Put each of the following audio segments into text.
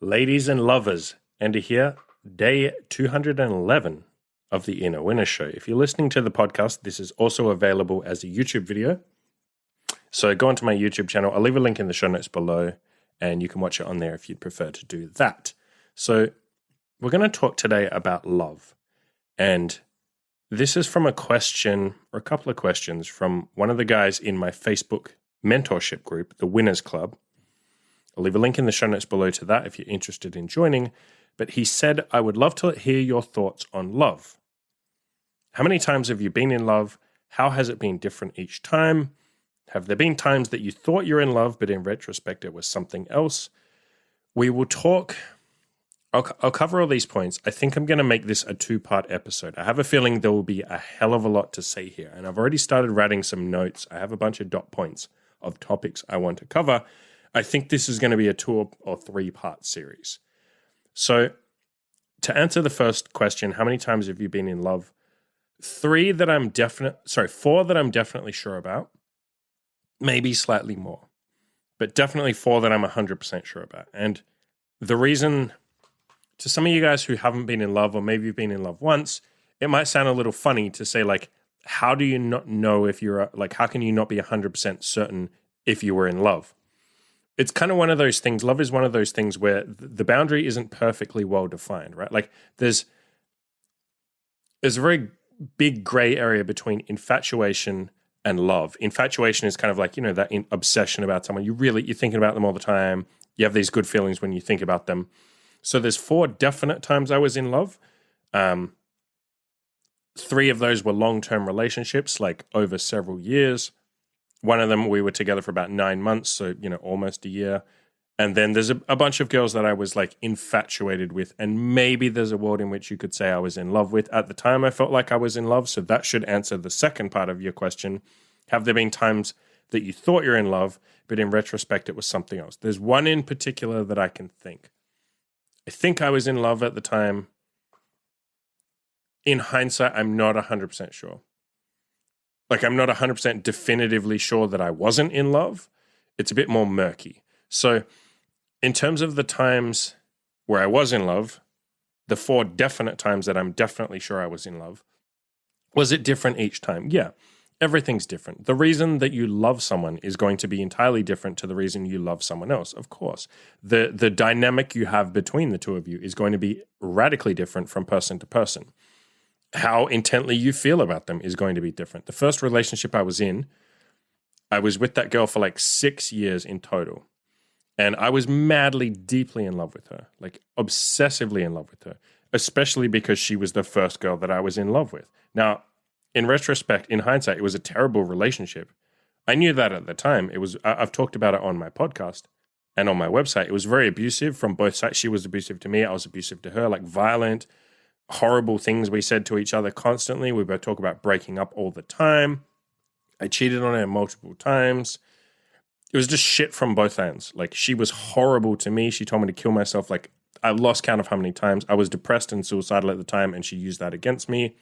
Ladies and lovers, Andy here, day 211 of the Inner Winner Show. If you're listening to the podcast, this is also available as a YouTube video. So go onto my YouTube channel. I'll leave a link in the show notes below, and you can watch it on there if you'd prefer to do that. So we're going to talk today about love. And this is from a question, or a couple of questions, from one of the guys in my Facebook mentorship group, the Winners Club. I'll leave a link in the show notes below to that if you're interested in joining. But he said, I would love to hear your thoughts on love. How many times have you been in love? How has it been different each time? Have there been times that you thought you're in love, but in retrospect it was something else? We will talk. I'll cover all these points. I think I'm going to make this a two-part episode. I have a feeling there will be a hell of a lot to say here. And I've already started writing some notes. I have a bunch of dot points of topics I want to cover. I think this is going to be a 2 or 3 part series. So to answer the first question, how many times have you been in love? 4 that I'm definitely sure about, maybe slightly more, but definitely 4 that I'm 100% sure about. And the reason, to some of you guys who haven't been in love, or maybe you've been in love once, it might sound a little funny to say, like, how do you not know if you're, like, how can you not be 100% certain if you were in love? It's kind of one of those things. Love is one of those things where the boundary isn't perfectly well defined, right? Like there's a very big gray area between infatuation and love. Infatuation is kind of like, that obsession about someone. You're thinking about them all the time. You have these good feelings when you think about them. So there's 4 definite times I was in love. 3 of those were long-term relationships, like over several years. One of them, we were together for about 9 months, so, almost a year. And then there's a bunch of girls that I was, like, infatuated with, and maybe there's a world in which you could say I was in love with. At the time, I felt like I was in love, so that should answer the second part of your question. Have there been times that you thought you're in love, but in retrospect, it was something else? There's one in particular that I can think. I think I was in love at the time. In hindsight, I'm not 100% sure. Like, I'm not 100% definitively sure that I wasn't in love. It's a bit more murky. So in terms of the times where I was in love, the 4 definite times that I'm definitely sure I was in love, was it different each time? Yeah, everything's different. The reason that you love someone is going to be entirely different to the reason you love someone else, of course. The dynamic you have between the two of you is going to be radically different from person to person. How intently you feel about them is going to be different. The first relationship I was in, I was with that girl for like 6 years in total. And I was madly, deeply in love with her, like obsessively in love with her, especially because she was the first girl that I was in love with. Now, in retrospect, in hindsight, it was a terrible relationship. I knew that at the time. I've talked about it on my podcast and on my website. It was very abusive from both sides. She was abusive to me. I was abusive to her, like violent, horrible things we said to each other constantly. We both talk about breaking up all the time. I cheated on her multiple times. It was just shit from both ends. Like, she was horrible to me. She told me to kill myself. Like, I lost count of how many times. I was depressed and suicidal at the time, and she used that against me.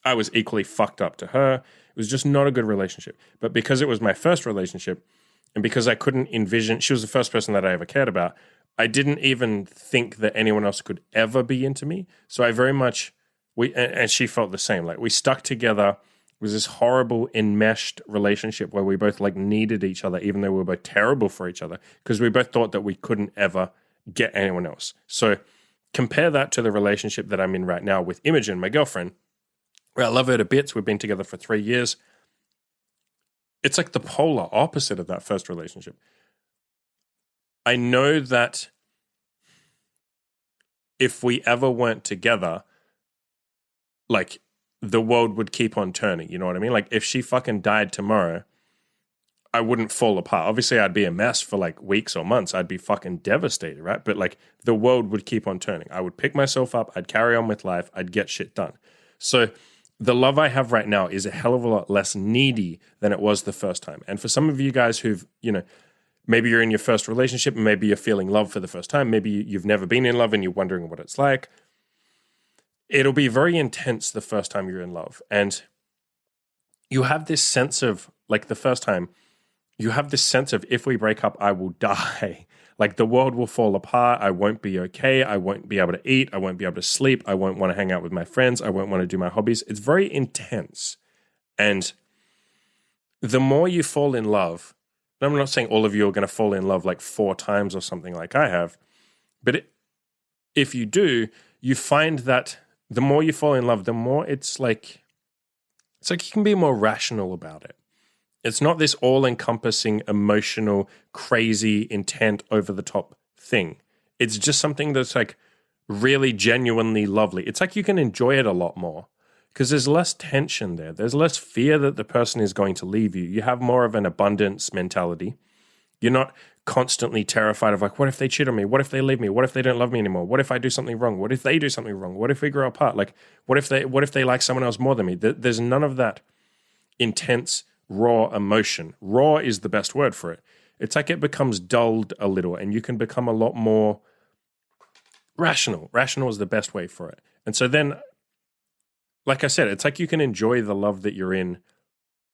I was equally fucked up to her. It was just not a good relationship. But because it was my first relationship, and because I couldn't envision, she was the first person that I ever cared about, I didn't even think that anyone else could ever be into me. So I very much, and she felt the same. Like, we stuck together. It was this horrible enmeshed relationship where we both like needed each other, even though we were both terrible for each other, because we both thought that we couldn't ever get anyone else. So compare that to the relationship that I'm in right now with Imogen, my girlfriend, where I love her to bits. We've been together for 3 years. It's like the polar opposite of that first relationship. I know that if we ever weren't together, like, the world would keep on turning, you know what I mean? Like, if she fucking died tomorrow, I wouldn't fall apart. Obviously, I'd be a mess for like weeks or months. I'd be fucking devastated, right? But like, the world would keep on turning. I would pick myself up. I'd carry on with life. I'd get shit done. So the love I have right now is a hell of a lot less needy than it was the first time. And for some of you guys who've, maybe you're in your first relationship and maybe you're feeling love for the first time. Maybe you've never been in love and you're wondering what it's like. It'll be very intense the first time you're in love. And you have this sense of, like, the first time, you have this sense of, if we break up, I will die. Like the world will fall apart. I won't be okay. I won't be able to eat. I won't be able to sleep. I won't want to hang out with my friends. I won't want to do my hobbies. It's very intense. And the more you fall in love, and I'm not saying all of you are going to fall in love like 4 times or something like I have, but if you do, you find that the more you fall in love, the more it's like you can be more rational about it. It's not this all-encompassing, emotional, crazy, intent, over-the-top thing. It's just something that's like really genuinely lovely. It's like you can enjoy it a lot more because there's less tension there. There's less fear that the person is going to leave you. You have more of an abundance mentality. You're not constantly terrified of like, what if they cheat on me? What if they leave me? What if they don't love me anymore? What if I do something wrong? What if they do something wrong? What if we grow apart? Like, what if they like someone else more than me? There's none of that intense, raw emotion. Raw is the best word for it. It's like it becomes dulled a little and you can become a lot more rational. Rational is the best way for it. And so then, like I said, it's like you can enjoy the love that you're in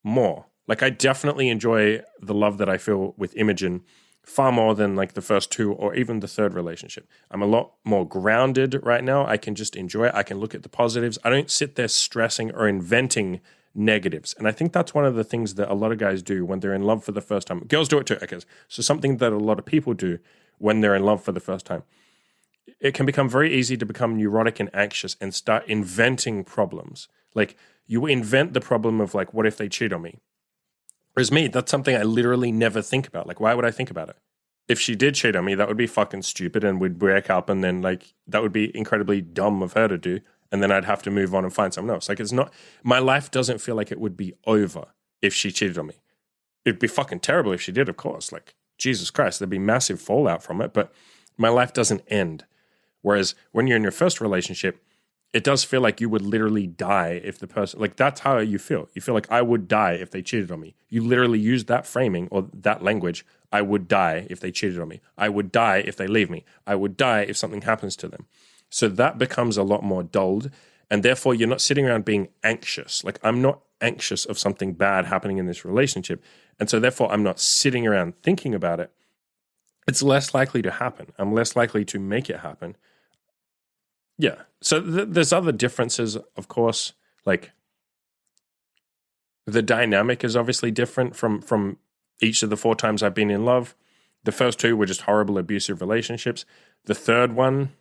more. Like I definitely enjoy the love that I feel with Imogen far more than like the first 2 or even the 3rd relationship. I'm a lot more grounded right now. I can just enjoy it. I can look at the positives. I don't sit there stressing or inventing negatives. And I think that's one of the things that a lot of guys do when they're in love for the first time. Girls do it too, I guess. So something that a lot of people do when they're in love for the first time. It can become very easy to become neurotic and anxious and start inventing problems. Like you invent the problem of like, what if they cheat on me? Whereas me, that's something I literally never think about. Like, why would I think about it? If she did cheat on me, that would be fucking stupid and we'd break up and then like, that would be incredibly dumb of her to do. And then I'd have to move on and find someone else. Like it's not, my life doesn't feel like it would be over if she cheated on me. It'd be fucking terrible if she did, of course. Like, Jesus Christ, there'd be massive fallout from it, but my life doesn't end. Whereas when you're in your first relationship, it does feel like you would literally die if the person, like that's how you feel. You feel like I would die if they cheated on me. You literally use that framing or that language. I would die if they cheated on me. I would die if they leave me. I would die if something happens to them. So that becomes a lot more dulled. And therefore you're not sitting around being anxious. Like I'm not anxious of something bad happening in this relationship. And so therefore I'm not sitting around thinking about it. It's less likely to happen. I'm less likely to make it happen. Yeah. So there's other differences, of course, like the dynamic is obviously different from each of the 4 times I've been in love. The first 2 were just horrible, abusive relationships. The third one,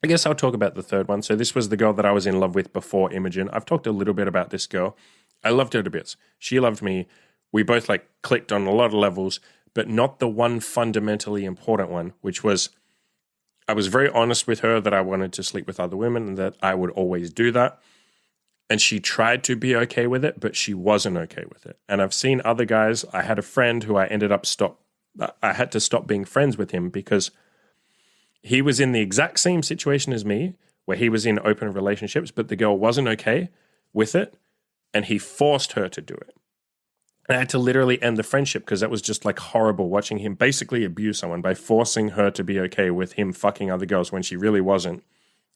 I guess I'll talk about the third one. So this was the girl that I was in love with before Imogen. I've talked a little bit about this girl. I loved her to bits. She loved me. We both like clicked on a lot of levels, but not the one fundamentally important one, which was I was very honest with her that I wanted to sleep with other women and that I would always do that. And she tried to be okay with it, but she wasn't okay with it. And I've seen other guys. I had a friend who I had to stop being friends with him because he was in the exact same situation as me, where he was in open relationships, but the girl wasn't okay with it. And he forced her to do it. And I had to literally end the friendship because that was just like horrible watching him basically abuse someone by forcing her to be okay with him fucking other girls when she really wasn't.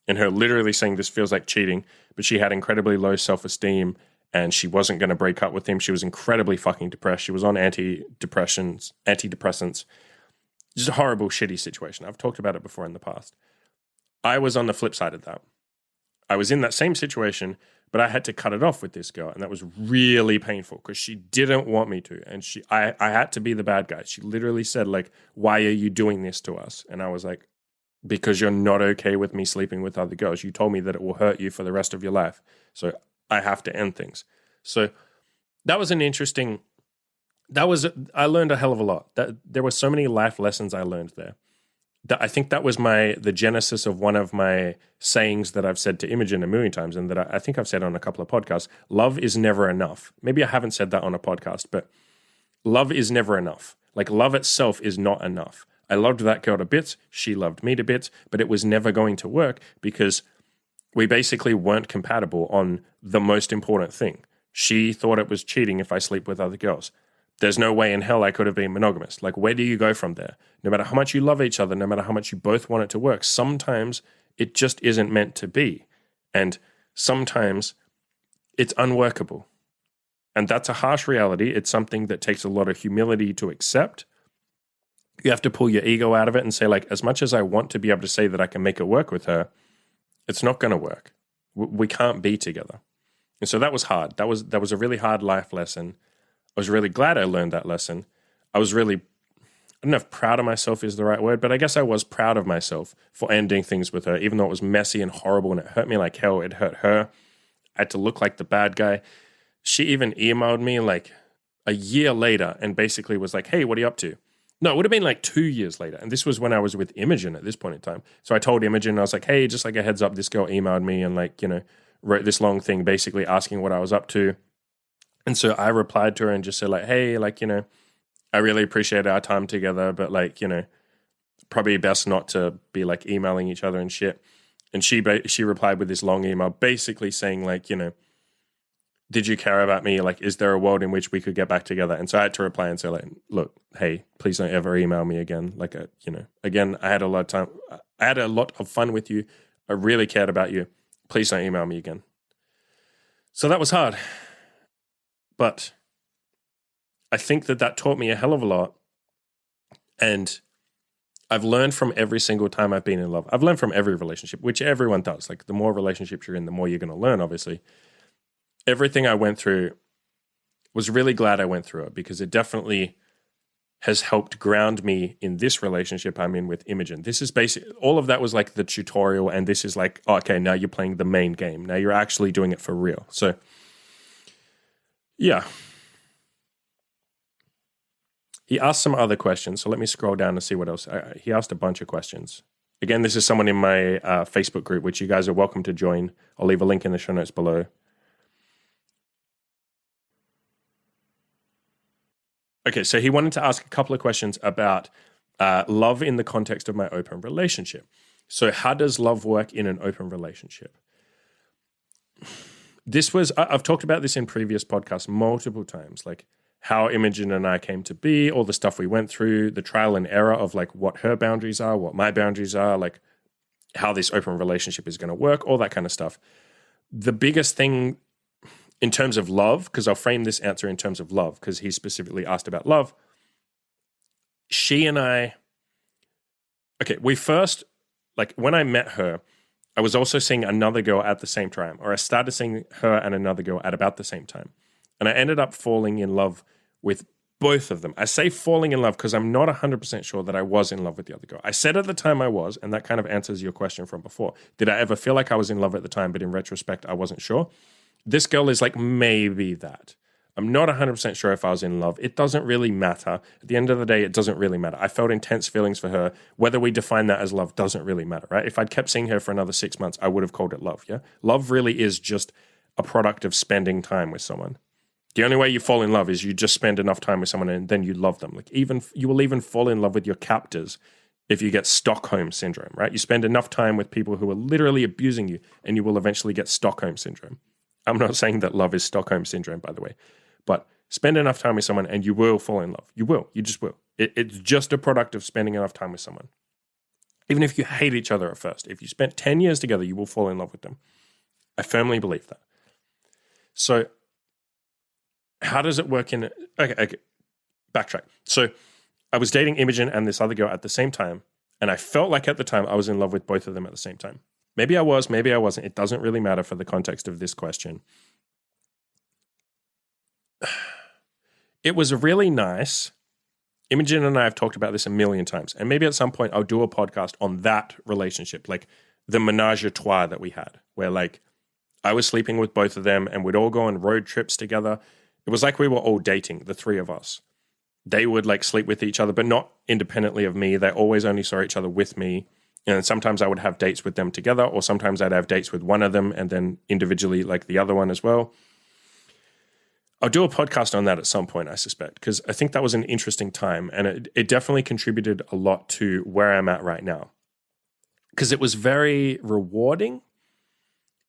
And her literally saying this feels like cheating, but she had incredibly low self-esteem and she wasn't going to break up with him. She was incredibly fucking depressed. She was on antidepressants. Just a horrible, shitty situation. I've talked about it before in the past. I was on the flip side of that. I was in that same situation, but I had to cut it off with this girl, and that was really painful because she didn't want me to, and I had to be the bad guy. She literally said, like, why are you doing this to us? And I was like, because you're not okay with me sleeping with other girls. You told me that it will hurt you for the rest of your life, so I have to end things. So that was an interesting... I learned a hell of a lot. There were so many life lessons I learned there. I think that was the genesis of one of my sayings that I've said to Imogen a million times and that I think I've said on a couple of podcasts. Love is never enough. Maybe I haven't said that on a podcast, but love is never enough. Like love itself is not enough. I loved that girl to bits. She loved me to bits, but it was never going to work because we basically weren't compatible on the most important thing. She thought it was cheating if I sleep with other girls. There's no way in hell I could have been monogamous. Like, where do you go from there? No matter how much you love each other, no matter how much you both want it to work, sometimes it just isn't meant to be. And sometimes it's unworkable. And that's a harsh reality. It's something that takes a lot of humility to accept. you have to pull your ego out of it and say, like, as much as I want to be able to say that I can make it work with her, it's not going to work. We can't be together. And so that was hard. That was a really hard life lesson. I was really glad I learned that lesson. I was really, I don't know if proud of myself is the right word, but I guess I was proud of myself for ending things with her, even though it was messy and horrible and it hurt me like hell. It hurt her. I had to look like the bad guy. She even emailed me like a year later and basically was like, hey, what are you up to? No, it would have been like 2 years later. And this was when I was with Imogen at this point in time. So I told Imogen, I was like, hey, just like a heads up, this girl emailed me and like, wrote this long thing basically asking what I was up to. And so I replied to her and just said like, hey, like, I really appreciate our time together, but like, probably best not to be like emailing each other and shit. And she replied with this long email basically saying like, did you care about me? Like, is there a world in which we could get back together? And so I had to reply and say like, look, hey, please don't ever email me again. Like, again, I had a lot of time. I had a lot of fun with you. I really cared about you. Please don't email me again. So that was hard. But I think that taught me a hell of a lot. And I've learned from every single time I've been in love. I've learned from every relationship, which everyone does. Like the more relationships you're in, the more you're going to learn, obviously. Everything I went through, was really glad I went through it because it definitely has helped ground me in this relationship I'm in with Imogen. This is basically, all of that was like the tutorial, and this is like, okay, now you're playing the main game. Now you're actually doing it for real. So, yeah. He asked some other questions, so let me scroll down and see what else. He asked a bunch of questions. Again, this is someone in my Facebook group, which you guys are welcome to join. I'll leave a link in the show notes below. Okay, so he wanted to ask a couple of questions about love in the context of my open relationship. So how does love work in an open relationship? I've talked about this in previous podcasts multiple times, like how Imogen and I came to be, all the stuff we went through, the trial and error of like what her boundaries are, what my boundaries are, like how this open relationship is going to work, all that kind of stuff. The biggest thing in terms of love, because I'll frame this answer in terms of love, because he specifically asked about love. She and I, we first, like when I met her, I was also seeing another girl at the same time, or I started seeing her and another girl at about the same time. And I ended up falling in love with both of them. I say falling in love because I'm not 100% sure that I was in love with the other girl. I said at the time I was, and that kind of answers your question from before. Did I ever feel like I was in love at the time, but in retrospect, I wasn't sure? This girl is like maybe that. I'm not 100% sure if I was in love. It doesn't really matter. At the end of the day, it doesn't really matter. I felt intense feelings for her. Whether we define that as love doesn't really matter, right? If I'd kept seeing her for another 6 months, I would have called it love, yeah? Love really is just a product of spending time with someone. The only way you fall in love is you just spend enough time with someone and then you love them. Like you will even fall in love with your captors if you get Stockholm syndrome, right? You spend enough time with people who are literally abusing you and you will eventually get Stockholm syndrome. I'm not saying that love is Stockholm syndrome, by the way, but spend enough time with someone and you will fall in love. You will. You just will. It's just a product of spending enough time with someone. Even if you hate each other at first, if you spent 10 years together, you will fall in love with them. I firmly believe that. So how does it work in... Okay, backtrack. So I was dating Imogen and this other girl at the same time, and I felt like at the time I was in love with both of them at the same time. Maybe I was, maybe I wasn't. It doesn't really matter for the context of this question. It was really nice. Imogen and I have talked about this a million times, and maybe at some point I'll do a podcast on that relationship, like the menage a trois that we had, where like I was sleeping with both of them and we'd all go on road trips together. It was like we were all dating, the three of us. They would like sleep with each other, but not independently of me. They always only saw each other with me. And sometimes I would have dates with them together, or sometimes I'd have dates with one of them and then individually like the other one as well. I'll do a podcast on that at some point, I suspect, because I think that was an interesting time, and it definitely contributed a lot to where I'm at right now. Because it was very rewarding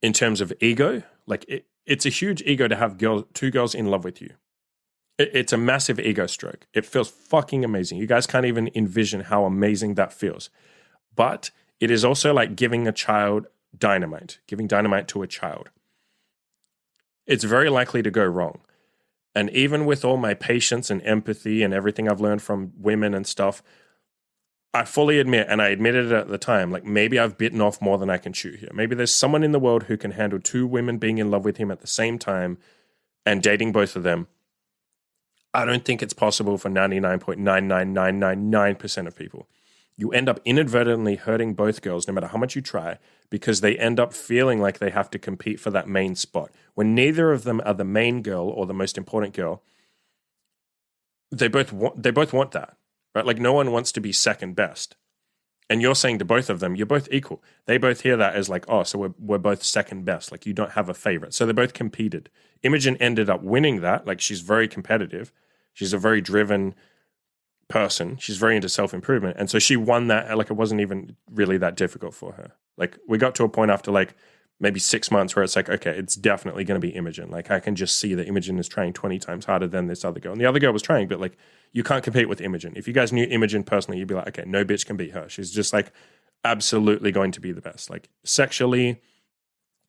in terms of ego. Like it's a huge ego to have two girls in love with you. It's a massive ego stroke. It feels fucking amazing. You guys can't even envision how amazing that feels. But it is also like giving a child dynamite, giving dynamite to a child. It's very likely to go wrong. And even with all my patience and empathy and everything I've learned from women and stuff, I fully admit, and I admitted it at the time, like maybe I've bitten off more than I can chew here. Maybe there's someone in the world who can handle two women being in love with him at the same time and dating both of them. I don't think it's possible for 99.99999% of people. You end up inadvertently hurting both girls no matter how much you try, because they end up feeling like they have to compete for that main spot. When neither of them are the main girl or the most important girl, they both want that, right? Like no one wants to be second best. And you're saying to both of them, you're both equal. They both hear that as like, oh, so we're both second best. Like you don't have a favorite. So they both competed. Imogen ended up winning that. Like she's very competitive. She's a very driven person. She's very into self-improvement. And so she won that. Like it wasn't even really that difficult for her. Like we got to a point after like maybe 6 months where it's like, okay, it's definitely going to be Imogen. Like I can just see that Imogen is trying 20 times harder than this other girl. And the other girl was trying, but like you can't compete with Imogen. If you guys knew Imogen personally, you'd be like, okay, no bitch can beat her. She's just like absolutely going to be the best. Like sexually,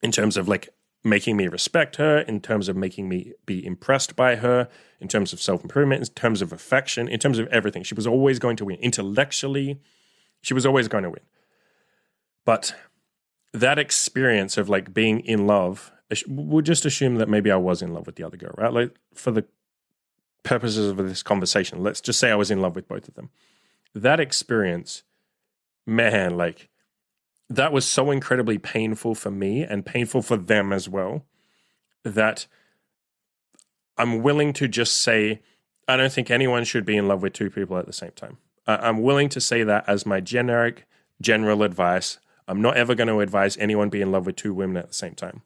in terms of like making me respect her, in terms of making me be impressed by her, in terms of self-improvement, in terms of affection, in terms of everything. She was always going to win. Intellectually, she was always going to win. But that experience of like being in love, we'll just assume that maybe I was in love with the other girl, right? Like for the purposes of this conversation, let's just say I was in love with both of them. That experience, man, like that was so incredibly painful for me and painful for them as well, that I'm willing to just say, I don't think anyone should be in love with two people at the same time. I'm willing to say that as my general advice. I'm not ever going to advise anyone be in love with two women at the same time.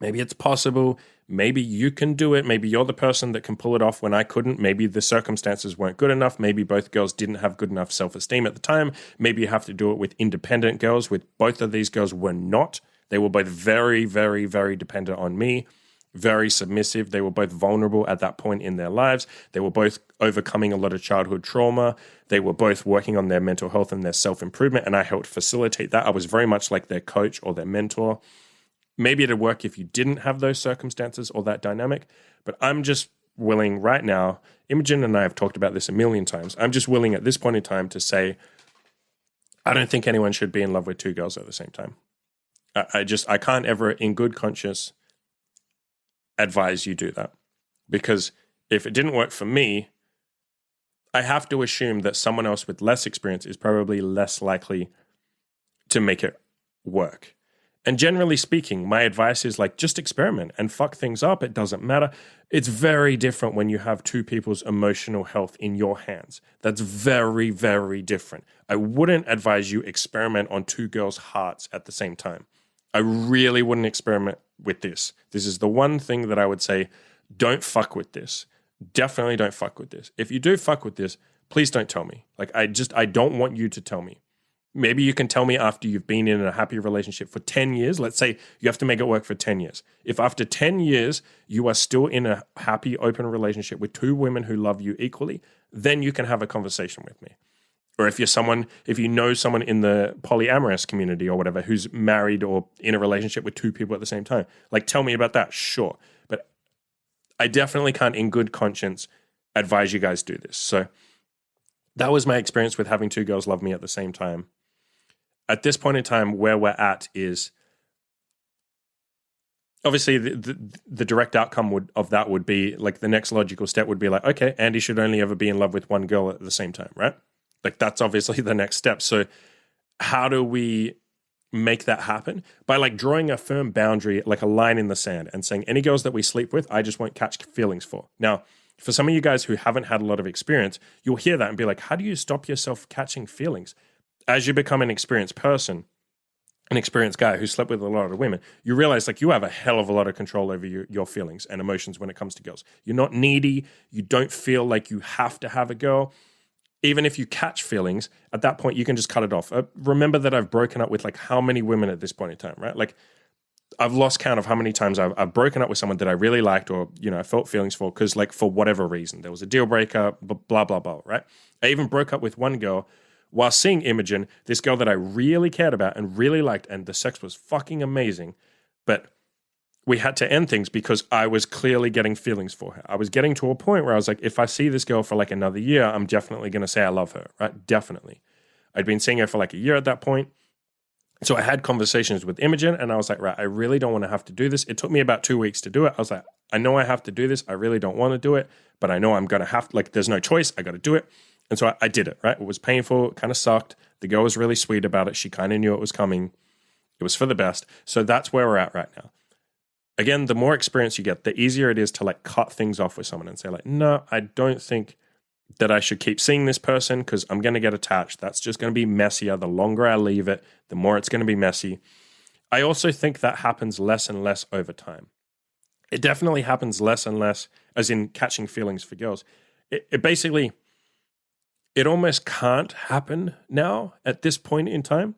Maybe it's possible. Maybe you can do it. Maybe you're the person that can pull it off when I couldn't. Maybe the circumstances weren't good enough. Maybe both girls didn't have good enough self-esteem at the time. Maybe you have to do it with independent girls. With both of these girls were not. They were both very, very, very dependent on me, very submissive. They were both vulnerable at that point in their lives. They were both overcoming a lot of childhood trauma. They were both working on their mental health and their self-improvement, and I helped facilitate that. I was very much like their coach or their mentor. Maybe it'd work if you didn't have those circumstances or that dynamic, but I'm just willing right now, Imogen and I have talked about this a million times, I'm just willing at this point in time to say, I don't think anyone should be in love with two girls at the same time. I can't ever, in good conscience, advise you do that. Because if it didn't work for me, I have to assume that someone else with less experience is probably less likely to make it work. And generally speaking, my advice is like, just experiment and fuck things up. It doesn't matter. It's very different when you have two people's emotional health in your hands. That's very, very different. I wouldn't advise you experiment on two girls' hearts at the same time. I really wouldn't experiment with this. This is the one thing that I would say, don't fuck with this. Definitely don't fuck with this. If you do fuck with this, please don't tell me. Like, I don't want you to tell me. Maybe you can tell me after you've been in a happy relationship for 10 years. Let's say you have to make it work for 10 years. If after 10 years you are still in a happy, open relationship with two women who love you equally, then you can have a conversation with me. Or if you know someone in the polyamorous community or whatever who's married or in a relationship with two people at the same time, like tell me about that, sure. But I definitely can't in good conscience advise you guys do this. So that was my experience with having two girls love me at the same time. At this point in time, where we're at is obviously the direct outcome of that would be like the next logical step would be like, okay, Andy should only ever be in love with one girl at the same time, right? Like that's obviously the next step. So how do we make that happen? By like drawing a firm boundary, like a line in the sand and saying any girls that we sleep with, I just won't catch feelings for. Now, for some of you guys who haven't had a lot of experience, you'll hear that and be like, how do you stop yourself catching feelings? As you become an experienced person, an experienced guy who slept with a lot of women, you realize like you have a hell of a lot of control over your feelings and emotions when it comes to girls. You're not needy. You don't feel like you have to have a girl. Even if you catch feelings, at that point, you can just cut it off. Remember that I've broken up with like how many women at this point in time, right? Like I've lost count of how many times I've broken up with someone that I really liked or, I felt feelings for because like for whatever reason, there was a deal breaker, blah, blah, blah, right? I even broke up with one girl while seeing Imogen, this girl that I really cared about and really liked, and the sex was fucking amazing. But we had to end things because I was clearly getting feelings for her. I was getting to a point where I was like, if I see this girl for like another year, I'm definitely going to say I love her, right? Definitely. I'd been seeing her for like a year at that point. So I had conversations with Imogen and I was like, right, I really don't want to have to do this. It took me about 2 weeks to do it. I was like, I know I have to do this. I really don't want to do it, but I know I'm going to have to, like, there's no choice. I got to do it. And so I did it, right? It was painful. It kind of sucked. The girl was really sweet about it. She kind of knew it was coming. It was for the best. So that's where we're at right now. Again, the more experience you get, the easier it is to like cut things off with someone and say like, no, I don't think that I should keep seeing this person because I'm going to get attached. That's just going to be messier. The longer I leave it, the more it's going to be messy. I also think that happens less and less over time. It definitely happens less and less, as in catching feelings for girls. It basically, it almost can't happen now at this point in time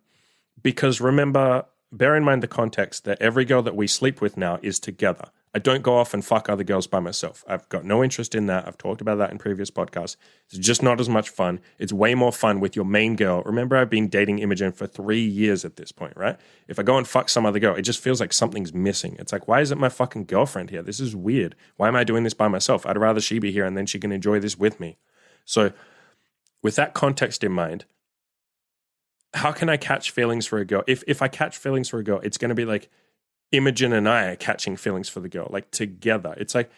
because remember, bear in mind the context that every girl that we sleep with now is together. I don't go off and fuck other girls by myself. I've got no interest in that. I've talked about that in previous podcasts. It's just not as much fun. It's way more fun with your main girl. Remember, I've been dating Imogen for 3 years at this point, right? If I go and fuck some other girl, it just feels like something's missing. It's like, why isn't my fucking girlfriend here? This is weird. Why am I doing this by myself? I'd rather she be here and then she can enjoy this with me. So with that context in mind, how can I catch feelings for a girl? If I catch feelings for a girl, it's going to be like Imogen and I are catching feelings for the girl, like together. It's like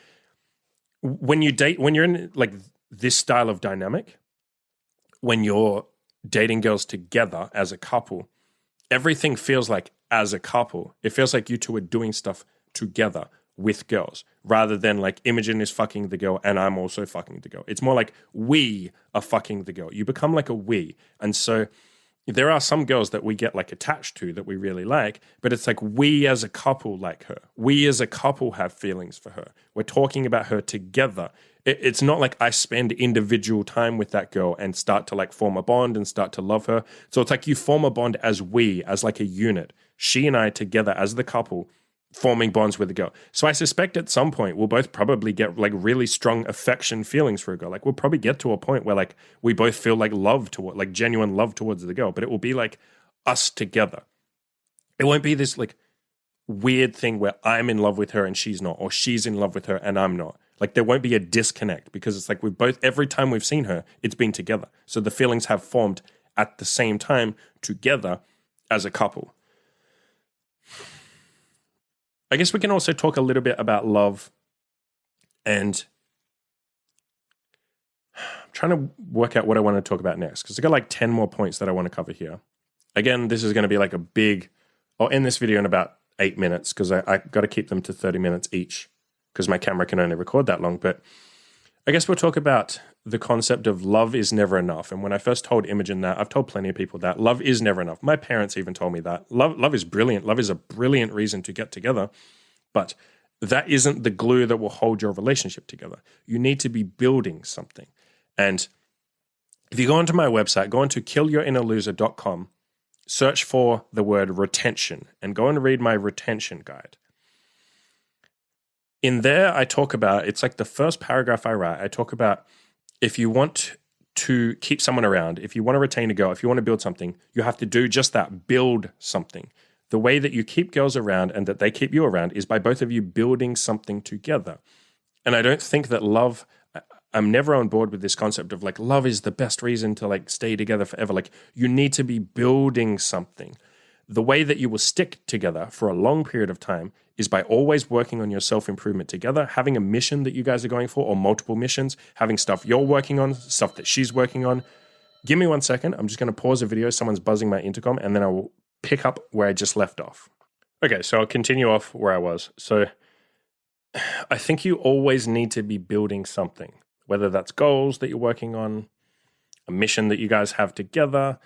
when you date, when you're in like this style of dynamic, when you're dating girls together as a couple, everything feels like as a couple. It feels like you two are doing stuff together with girls rather than like Imogen is fucking the girl and I'm also fucking the girl. It's more like we are fucking the girl. You become like a we. And so there are some girls that we get like attached to that we really like, but it's like we as a couple like her. We as a couple have feelings for her. We're talking about her together. It's not like I spend individual time with that girl and start to like form a bond and start to love her. So it's like you form a bond as we, as like a unit. She and I together as the couple forming bonds with a girl. So I suspect at some point we'll both probably get like really strong affection feelings for a girl. Like we'll probably get to a point where like we both feel like love toward, like genuine love towards the girl, but it will be like us together. It won't be this like weird thing where I'm in love with her and she's not, or she's in love with her and I'm not. Like there won't be a disconnect because it's like we've both, every time we've seen her, it's been together. So the feelings have formed at the same time together as a couple. I guess we can also talk a little bit about love, and I'm trying to work out what I want to talk about next because I got like 10 more points that I want to cover here. Again, this is going to be like a big, I'll end this video in about 8 minutes because I got to keep them to 30 minutes each because my camera can only record that long. But I guess we'll talk about the concept of love is never enough. And when I first told Imogen that, I've told plenty of people that love is never enough. My parents even told me that. Love is brilliant. Love is a brilliant reason to get together. But that isn't the glue that will hold your relationship together. You need to be building something. And if you go onto my website, go onto killyourinnerloser.com, search for the word retention, and go and read my retention guide. In there, I talk about, it's like the first paragraph I write, I talk about if you want to keep someone around, if you want to retain a girl, if you want to build something, you have to do just that, build something. The way that you keep girls around and that they keep you around is by both of you building something together. And I don't think that love, I'm never on board with this concept of like love is the best reason to like stay together forever. Like you need to be building something. The way that you will stick together for a long period of time is by always working on your self-improvement together, having a mission that you guys are going for or multiple missions, having stuff you're working on, stuff that she's working on. Give me 1 second. I'm just going to pause the video. Someone's buzzing my intercom and then I will pick up where I just left off. Okay, so I'll continue off where I was. So I think you always need to be building something, whether that's goals that you're working on, a mission that you guys have together,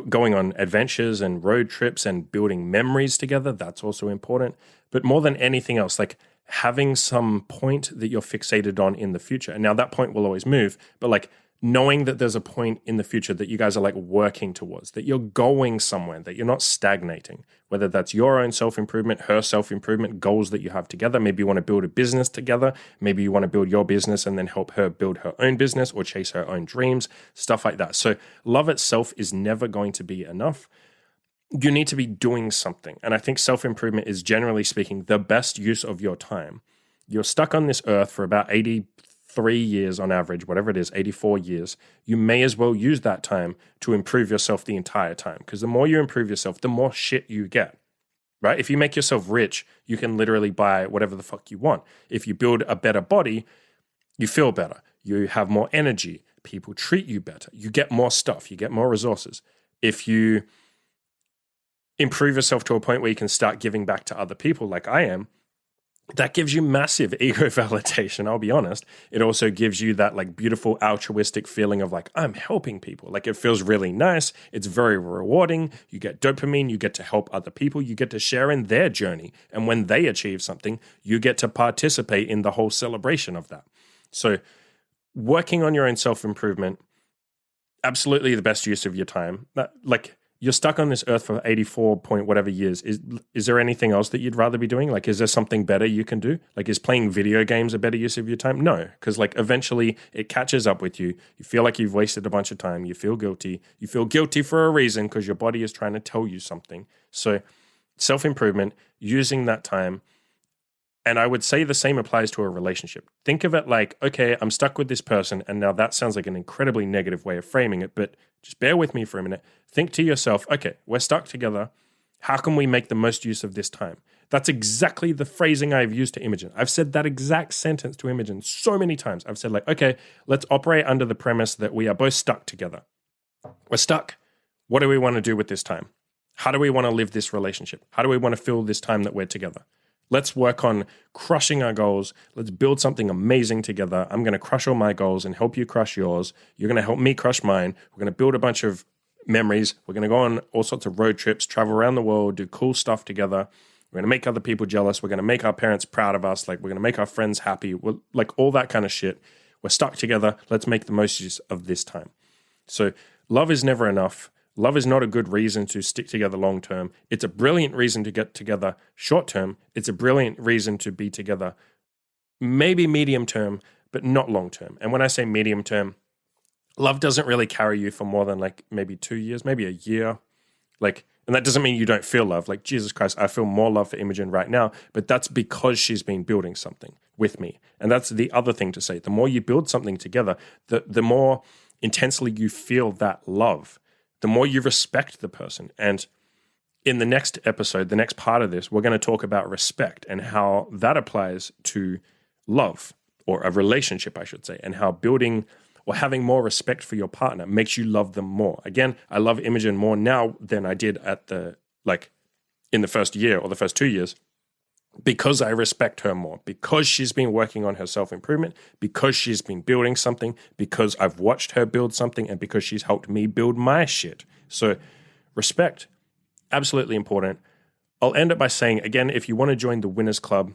going on adventures and road trips and building memories together. That's also important. But more than anything else, like having some point that you're fixated on in the future. And now that point will always move, but like knowing that there's a point in the future that you guys are like working towards, that you're going somewhere, that you're not stagnating, whether that's your own self-improvement, her self-improvement, goals that you have together. Maybe you want to build a business together. Maybe you want to build your business and then help her build her own business or chase her own dreams, stuff like that. So love itself is never going to be enough. You need to be doing something. And I think self-improvement is generally speaking the best use of your time. You're stuck on this earth for about 80 83 years on average, whatever it is, 84 years, you may as well use that time to improve yourself the entire time. Because the more you improve yourself, the more shit you get, right? If you make yourself rich, you can literally buy whatever the fuck you want. If you build a better body, you feel better. You have more energy. People treat you better. You get more stuff. You get more resources. If you improve yourself to a point where you can start giving back to other people like I am, that gives you massive ego validation, I'll be honest. It also gives you that like beautiful altruistic feeling of like, I'm helping people. Like it feels really nice. It's very rewarding. You get dopamine. You get to help other people. You get to share in their journey. And when they achieve something, you get to participate in the whole celebration of that. So working on your own self-improvement, absolutely the best use of your time. Like you're stuck on this earth for 84 point whatever years. Is there anything else that you'd rather be doing? Like, is there something better you can do? Like, is playing video games a better use of your time? No, because like eventually it catches up with you. You feel like you've wasted a bunch of time. You feel guilty. You feel guilty for a reason because your body is trying to tell you something. So self-improvement, using that time. And I would say the same applies to a relationship. Think of it like, okay, I'm stuck with this person. And now that sounds like an incredibly negative way of framing it, but just bear with me for a minute. Think to yourself, okay, we're stuck together. How can we make the most use of this time? That's exactly the phrasing I've used to Imogen. I've said that exact sentence to Imogen so many times. I've said like, okay, let's operate under the premise that we are both stuck together. We're stuck. What do we want to do with this time? How do we want to live this relationship? How do we want to fill this time that we're together? Let's work on crushing our goals. Let's build something amazing together. I'm going to crush all my goals and help you crush yours. You're going to help me crush mine. We're going to build a bunch of memories. We're going to go on all sorts of road trips, travel around the world, do cool stuff together. We're going to make other people jealous. We're going to make our parents proud of us. Like we're going to make our friends happy. We're, like all that kind of shit. We're stuck together. Let's make the most use of this time. So love is never enough. Love is not a good reason to stick together long term. It's a brilliant reason to get together short term. It's a brilliant reason to be together, maybe medium term, but not long term. And when I say medium term, love doesn't really carry you for more than like maybe 2 years, maybe a year. Like, and that doesn't mean you don't feel love. Like, Jesus Christ, I feel more love for Imogen right now, but that's because she's been building something with me. And that's the other thing to say. The more you build something together, the more intensely you feel that love, the more you respect the person. And in the next episode, the next part of this, we're going to talk about respect and how that applies to love, or a relationship, I should say, and how building or having more respect for your partner makes you love them more. Again, I love Imogen more now than I did in the first year or the first 2 years, because I respect her more, because she's been working on her self-improvement, because she's been building something, because I've watched her build something, and because she's helped me build my shit. So respect, absolutely important. I'll end it by saying, again, if you want to join the Winners Club,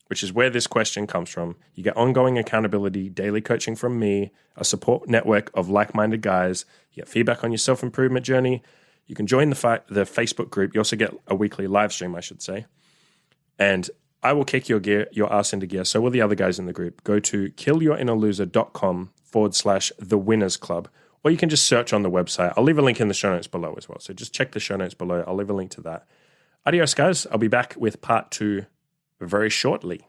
which is where this question comes from, you get ongoing accountability, daily coaching from me, a support network of like-minded guys, you get feedback on your self-improvement journey. You can join the Facebook group. You also get a weekly live stream, I should say. And I will kick your ass into gear. So will the other guys in the group. Go to killyourinnerloser.com/the Winners Club, or you can just search on the website. I'll leave a link in the show notes below as well. So just check the show notes below. I'll leave a link to that. Adios, guys. I'll be back with part 2 very shortly.